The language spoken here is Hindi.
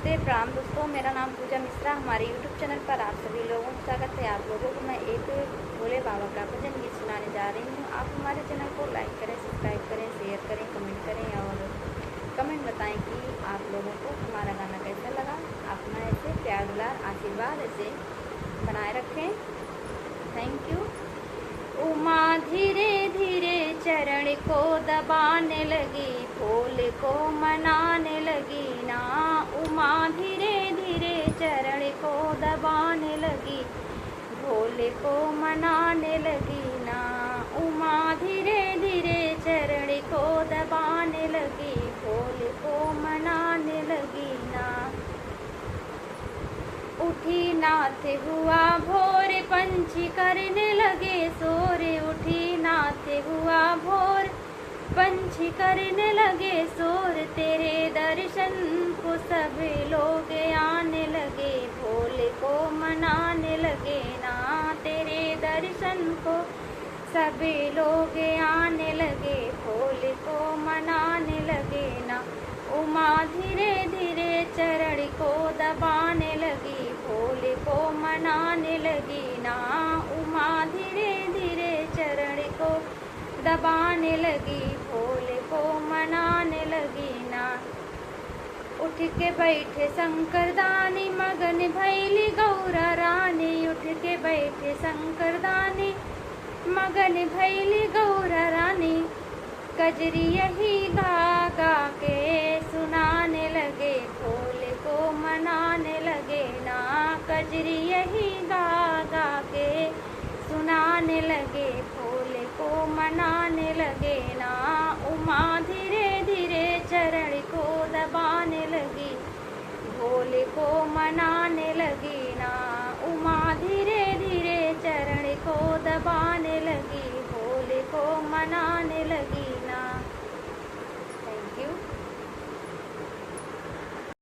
नमस्ते प्रणाम दोस्तों, मेरा नाम पूजा मिश्रा। हमारे YouTube चैनल पर आप सभी लोगों का स्वागत है। आप लोगों को मैं एक भोले बाबा का भजन गीत सुनाने जा रही हूँ। आप हमारे चैनल को लाइक करें, सब्सक्राइब करें, शेयर करें, कमेंट करें और कमेंट बताएं कि आप लोगों को हमारा गाना कैसा लगा। अपना ऐसे प्यार दुलार आशीर्वाद ऐसे बनाए रखें। Thank you. उमा धीरे धीरे चरण को दबाने लगी, भोले को मनाने लगी ना। उमा धीरे धीरे चरण को दबाने लगी, भोले को मनाने लगी ना। उमा धीरे धीरे चरण को दबाने लगी, भोले को मनाने लगी ना। उठी नाथ हुआ भोर, पंछी करने लगे शोर। उठी नाथ हुआ भोर, पंछी करने लगे शोर। तेरे दर्शन को सब लोग आने लगे, भोले को मनाने लगे ना। तेरे दर्शन को सब लोग आने लगे, भोले को मनाने लगे ना। उमा धीरे धीरे चरण को दबाने लगी, भोले को मनाने लगी ना। उमा धीरे धीरे चरण को दबाने लगी, भोले को मनाने लगी ना। उठ के बैठे शंकर दानी, मगन भैली गौरा रानी। उठ के बैठे शंकर दानी, मगन भैली गौरा रानी। कजरी यही गा गा के सुनाने लगे, भोले को मनाने लगे ना। कजरी यही गा गा के सुनाने लगे, भोले को मनाने लगे ना। उमा धीरे धीरे चरण को दबाने लगी, भोले को मनाने लगी ना। उमा धीरे धीरे चरण को दबाने लगी, भोले को मनाने लगी।